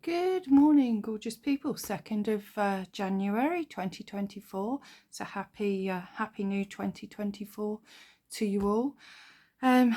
Good morning, gorgeous people. 2nd of January 2024. So happy new 2024 to you all.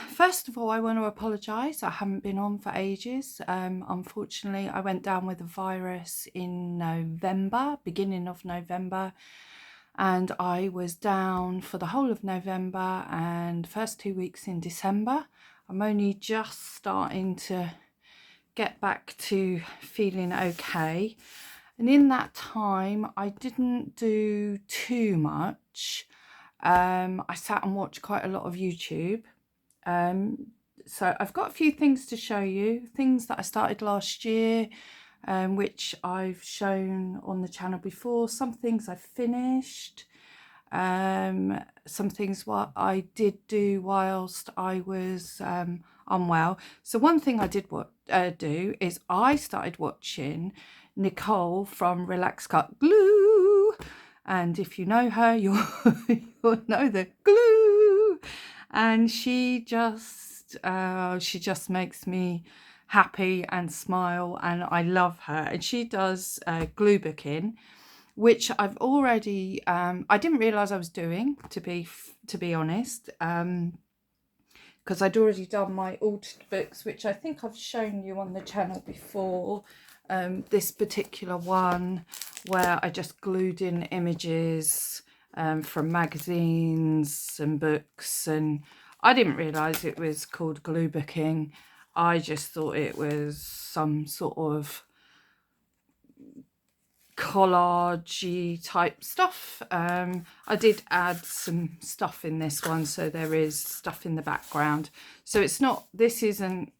First of all, I want to apologise. I haven't been on for ages. Unfortunately, I went down with a virus in November, beginning of November, and I was down for the whole of November and first 2 weeks in December. I'm only just starting to get back to feeling okay, and in that time I didn't do too much. I sat and watched quite a lot of YouTube. So I've got a few things to show you, things that I started last year, which I've shown on the channel before. Some things I finished, some things what I did do whilst I was unwell. So one thing I did do is I started watching Nicole from Relax Cut Glue, and if you know her, you'll know the glue, and she just makes me happy and smile, and I love her. And she does glue booking, which I've already I didn't realize I was doing, to be honest, because I'd already done my altered books, which I think I've shown you on the channel before. This particular one where I just glued in images from magazines and books, and I didn't realize it was called glue booking. I just thought it was some sort of collage type stuff. I did add some stuff in this one, so there is stuff in the background. So it's not, this isn't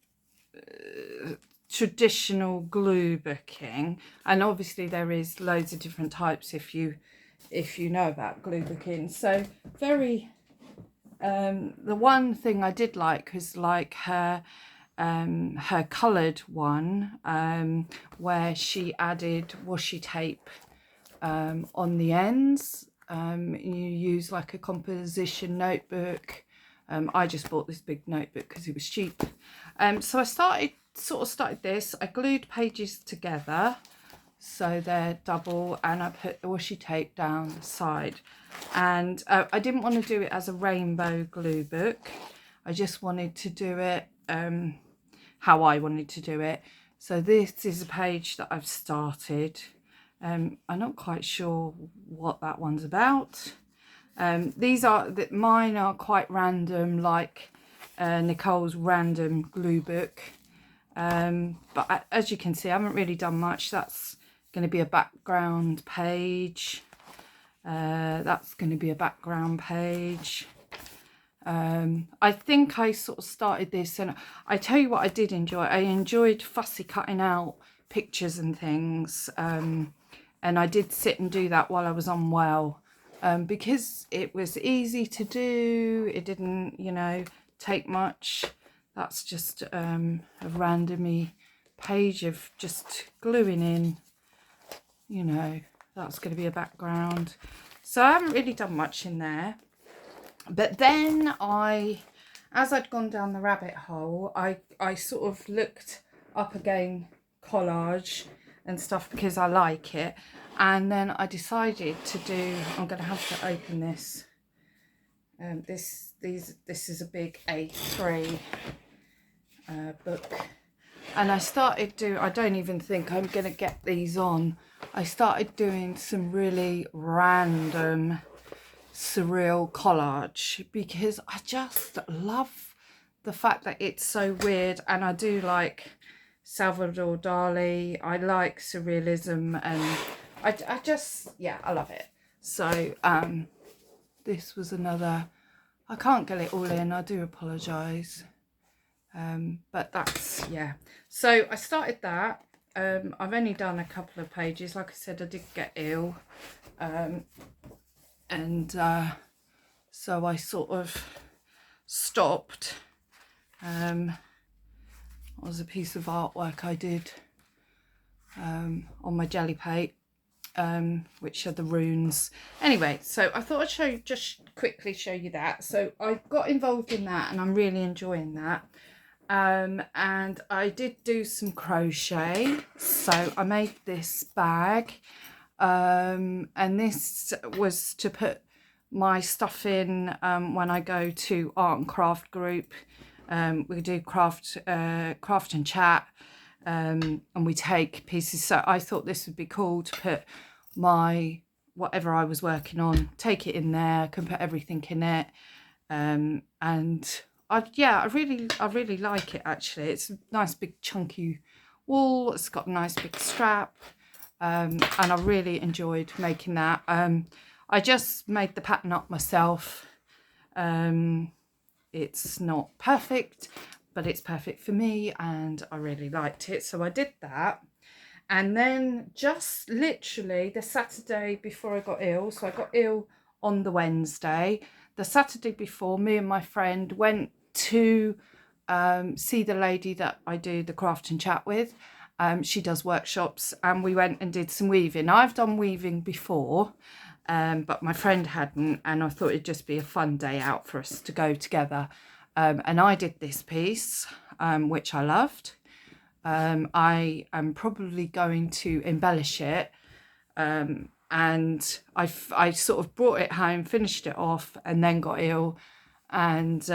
traditional glue booking, and obviously there is loads of different types if you know about glue booking. So very the one thing I did like was like her coloured one, where she added washi tape on the ends. You use like a composition notebook. I just bought this big notebook because it was cheap. So I started this. I glued pages together so they're double, and I put the washi tape down the side. And I didn't want to do it as a rainbow glue book. I just wanted to do it how I wanted to do it. So this is a page that I've started. I'm not quite sure what that one's about. Mine are quite random, like Nicole's random glue book. But as you can see, I haven't really done much. That's going to be a background page. That's going to be a background page. I think I sort of started this, and I tell you what I did enjoy. I enjoyed fussy cutting out pictures and things, and I did sit and do that while I was unwell, because it was easy to do. It didn't, take much. That's just a randomy page of just gluing in, that's going to be a background. So I haven't really done much in there. But then as I'd gone down the rabbit hole, I sort of looked up again collage and stuff because I like it. And then I decided to do, I'm going to have to open this. This is a big A3 book. And I started I don't even think I'm going to get these on. I started doing some really random surreal collage because I just love the fact that it's so weird, and I do like Salvador Dali. I like surrealism, and I just, I love it. So this was another, I can't get it all in, I do apologize, but that's, so I started that. I've only done a couple of pages. Like I said, I did get ill, and so I sort of stopped. It was a piece of artwork I did on my jelly plate, which are the runes. Anyway, so I thought I'd just quickly show you that. So I got involved in that, and I'm really enjoying that. And I did do some crochet, so I made this bag, and this was to put my stuff in when I go to art and craft group. We do craft and chat, and we take pieces, so I thought this would be cool to put my whatever I was working on, take it in there, I can put everything in it, and I really like it actually. It's a nice big chunky wool, it's got a nice big strap, and I really enjoyed making that. I just made the pattern up myself. It's not perfect, but it's perfect for me and I really liked it, so I did that. And then just literally the Saturday before I got ill, so I got ill on the Wednesday, the Saturday before, me and my friend went to see the lady that I do the craft and chat with. She does workshops, and we went and did some weaving. I've done weaving before, but my friend hadn't, and I thought it'd just be a fun day out for us to go together. And I did this piece, which I loved. I am probably going to embellish it, and I sort of brought it home, finished it off, and then got ill, and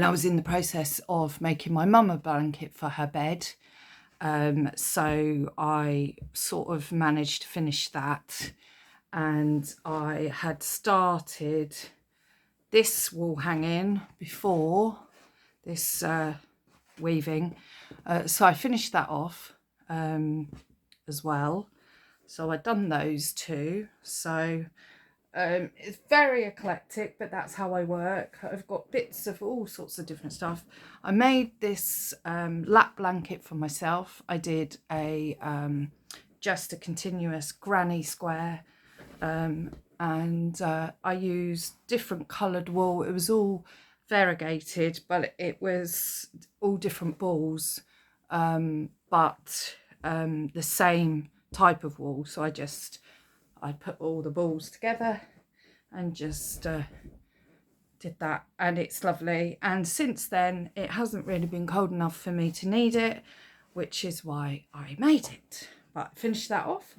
I was in the process of making my mum a blanket for her bed, so I sort of managed to finish that, and I had started this wall hanging before this weaving, so I finished that off as well. So I'd done those two. So it's very eclectic, but that's how I work. I've got bits of all sorts of different stuff. I made this lap blanket for myself. I did a just a continuous granny square, and I used different coloured wool. It was all variegated, but it was all different balls, but the same type of wool. So I put all the balls together and just did that, and it's lovely. And since then it hasn't really been cold enough for me to need it, which is why I made it. But I finished that off,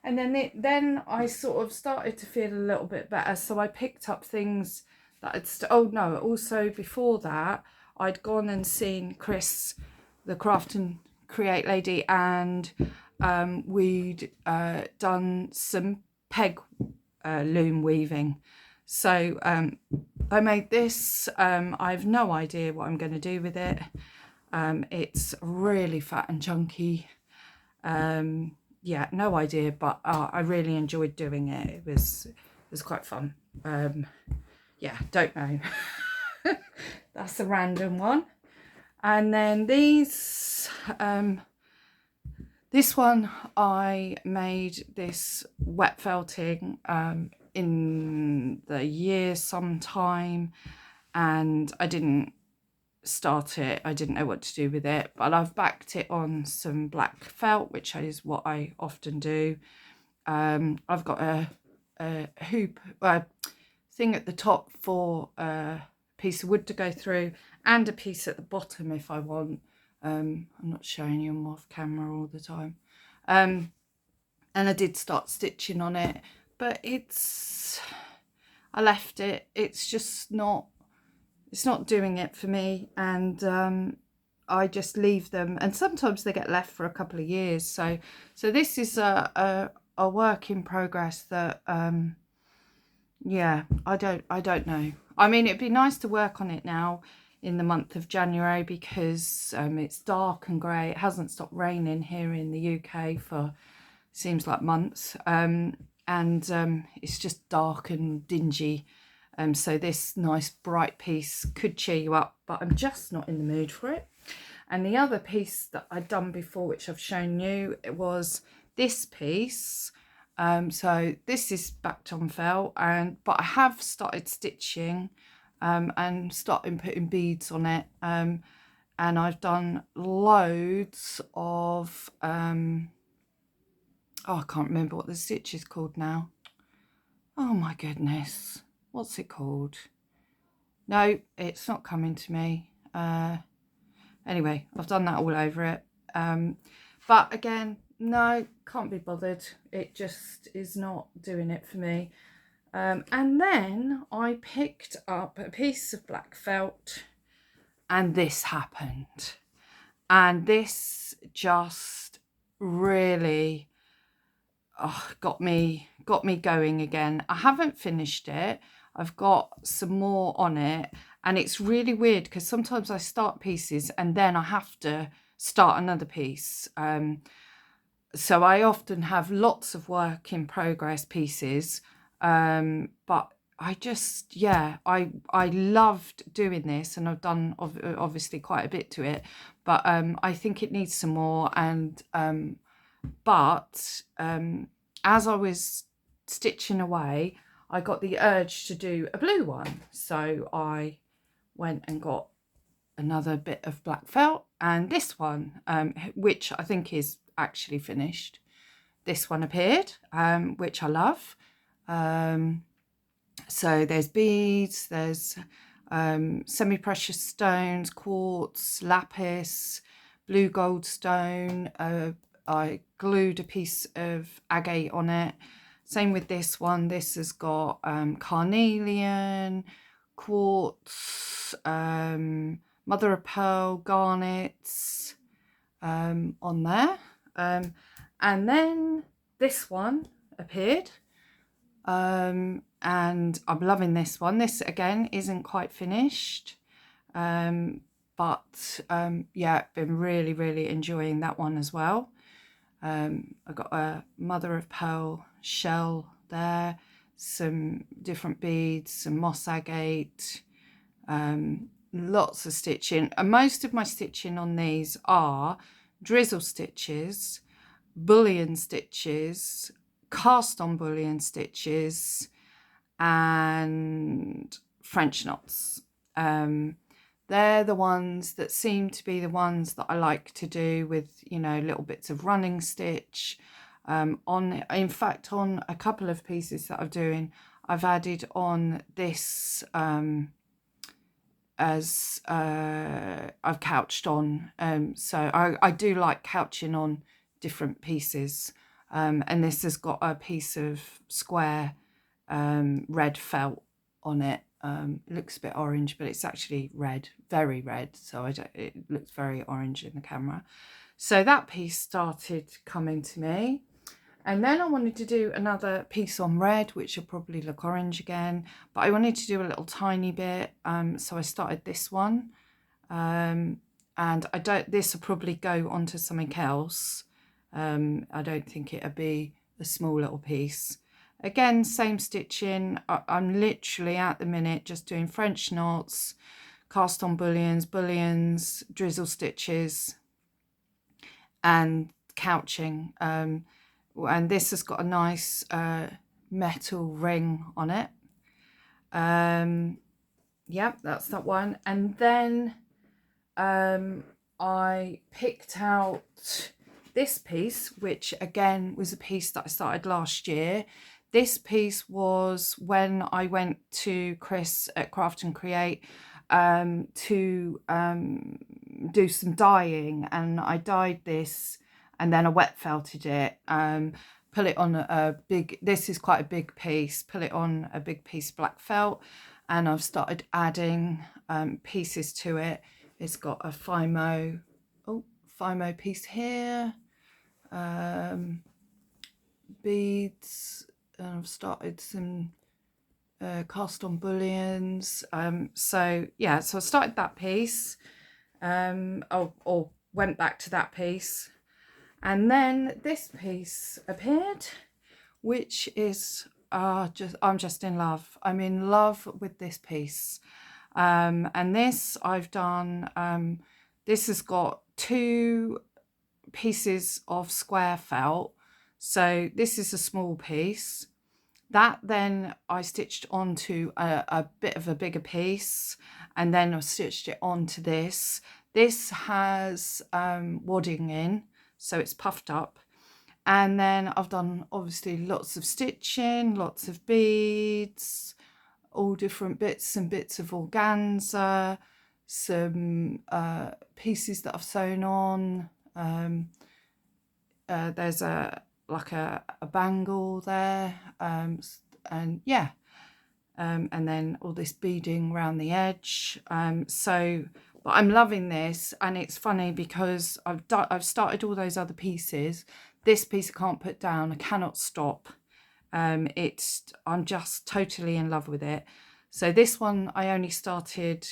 and then I sort of started to feel a little bit better, so I picked up things that also before that I'd gone and seen Chris, the craft and create lady, and we'd done some peg loom weaving. So I made this. I have no idea what I'm going to do with it. It's really fat and chunky. Yeah, no idea, but I really enjoyed doing it. It was quite fun. Yeah, don't know. That's a random one. And then these, this one I made this wet felting in the year sometime, and I didn't start it. I didn't know what to do with it, but I've backed it on some black felt, which is what I often do. I've got a hoop thing at the top for a piece of wood to go through, and a piece at the bottom if I want. I'm not showing you, I'm off camera all the time. And I did start stitching on it, but I left it. It's just not, it's not doing it for me, and I just leave them, and sometimes they get left for a couple of years. So this is a work in progress that yeah, I don't know. I mean, it'd be nice to work on it now in the month of January, because it's dark and grey. It hasn't stopped raining here in the UK for seems like months, and it's just dark and dingy. So this nice bright piece could cheer you up, but I'm just not in the mood for it. And the other piece that I'd done before, which I've shown you, it was this piece. So this is backed on felt, but I have started stitching and starting putting beads on it, and I've done loads of oh, I can't remember what the stitch is called now. Oh my goodness, what's it called? No, it's not coming to me. Anyway, I've done that all over it. But again, no, can't be bothered. It just is not doing it for me. And then I picked up a piece of black felt and this happened. And this just really got me going again. I haven't finished it. I've got some more on it, and it's really weird because sometimes I start pieces and then I have to start another piece. So I often have lots of work in progress pieces, but I just, yeah, I loved doing this, and I've done obviously quite a bit to it, but I think it needs some more. And but as I was stitching away, I got the urge to do a blue one, so I went and got another bit of black felt, and this one, which I think is actually finished, this one appeared, which I love. So there's beads, there's semi-precious stones, quartz, lapis, blue gold stone. I glued a piece of agate on it. Same with this one. This has got carnelian, quartz, mother of pearl, garnets on there. And then this one appeared. And I'm loving this one. This again isn't quite finished. But yeah, been really enjoying that one as well. I've got a mother of pearl shell there, some different beads, some moss agate, lots of stitching. And most of my stitching on these are drizzle stitches, bullion stitches, cast on bullion stitches, and French knots. They're the ones that seem to be the ones that I like to do with, you know, little bits of running stitch. In fact, on a couple of pieces that I'm doing, I've added on this as I've couched on. So I do like couching on different pieces. And this has got a piece of square red felt on it. It looks a bit orange, but it's actually red, very red. So it looks very orange in the camera. So that piece started coming to me. And then I wanted to do another piece on red, which will probably look orange again. But I wanted to do a little tiny bit. So I started this one. And this will probably go onto something else. I don't think it'll be a small little piece. Again, same stitching. I'm literally at the minute just doing French knots, cast on bullions, drizzle stitches, and couching. And this has got a nice metal ring on it. Yeah, that's that one. And then I picked out this piece, which again was a piece that I started last year. This piece was when I went to Chris at Craft and Create to do some dyeing, and I dyed this and then I wet felted it, put it on a big, this is quite a big piece, put it on a big piece of black felt, and I've started adding pieces to it. It's got a Fimo piece here, beads, and I've started some cast on bullions. So yeah, so I started that piece, or went back to that piece, and then this piece appeared, which is I'm just in love. I'm in love with this piece. And this I've done, this has got 2 pieces of square felt. So this is a small piece. That then I stitched onto a bit of a bigger piece, and then I stitched it onto this. This has wadding in, so it's puffed up. And then I've done obviously lots of stitching, lots of beads, all different bits and bits of organza, some pieces that I've sewn on. There's like a bangle there, and yeah, and then all this beading around the edge. But I'm loving this, and it's funny because I've started all those other pieces. This piece I can't put down. I cannot stop. I'm just totally in love with it. So this one I only started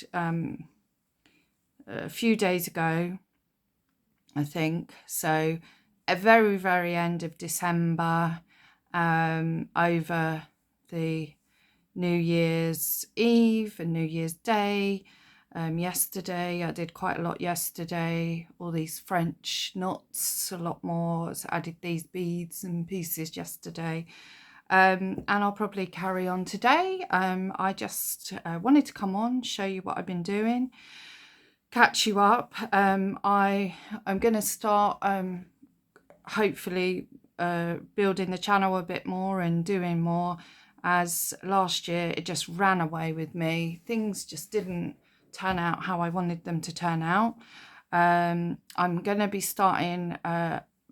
a few days ago, I think. So at very end of December, over the New Year's Eve and New Year's Day. Yesterday, I did quite a lot yesterday. All these French knots, a lot more. So I added these beads and pieces yesterday. And I'll probably carry on today. I just wanted to come on, show you what I've been doing, catch you up. I'm going to start hopefully building the channel a bit more and doing more, as last year it just ran away with me. Things just didn't turn out how I wanted them to turn out. I'm going to be starting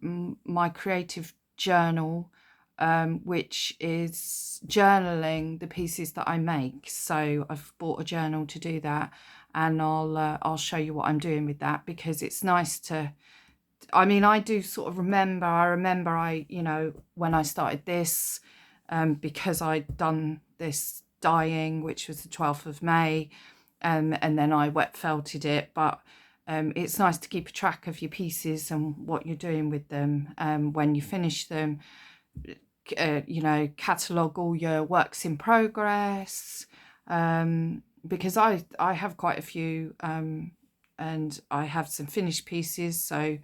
my creative journal, which is journaling the pieces that I make. So I've bought a journal to do that, and I'll show you what I'm doing with that, because it's nice to, I mean, I do sort of remember, you know, when I started this, because I'd done this dyeing, which was the 12th of May, and then I wet felted it. But it's nice to keep a track of your pieces and what you're doing with them. When you finish them, you know, catalogue all your works in progress, because I have quite a few, and I have some finished pieces, so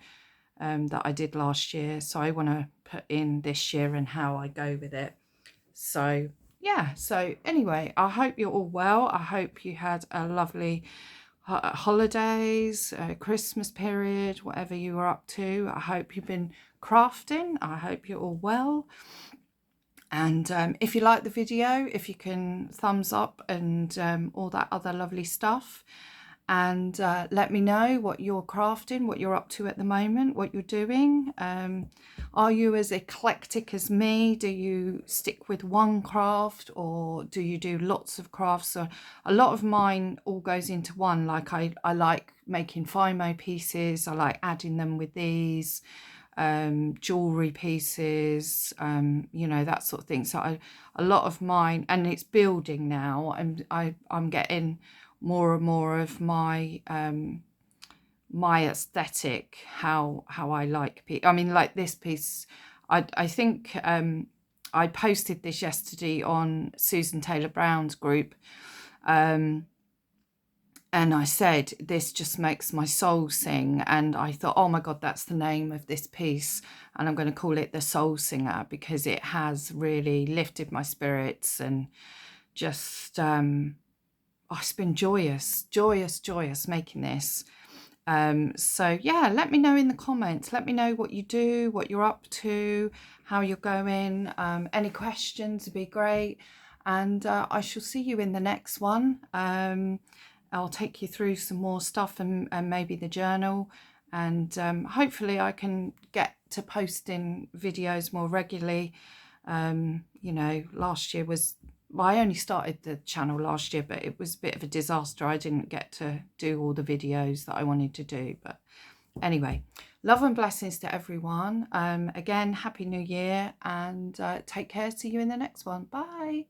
that I did last year, so I want to put in this year and how I go with it. So yeah, so anyway, I hope you're all well. I hope you had a lovely holidays, Christmas period, whatever you were up to. I hope you've been crafting. I hope you're all well. And if you like the video, if you can thumbs up and all that other lovely stuff. And let me know what you're crafting, what you're up to at the moment, what you're doing. Are you as eclectic as me? Do you stick with one craft, or do you do lots of crafts? So a lot of mine all goes into one. Like I like making FIMO pieces. I like adding them with these jewelry pieces, you know, that sort of thing. So a lot of mine, and it's building now, and I'm getting more and more of my my aesthetic, how I like I mean, like this piece, I think I posted this yesterday on Susan Taylor Brown's group, and I said, this just makes my soul sing. And I thought, oh my God, that's the name of this piece, and I'm going to call it the Soul Singer, because it has really lifted my spirits and just it's been joyous making this. So yeah, let me know in the comments. Let me know what you do, what you're up to, how you're going. Any questions would be great. And I shall see you in the next one. I'll take you through some more stuff, and maybe the journal. And hopefully I can get to posting videos more regularly. You know, last year was, well, I only started the channel last year, but it was a bit of a disaster. I didn't get to do all the videos that I wanted to do. But anyway, love and blessings to everyone. Again, Happy New Year, and take care. See you in the next one. Bye.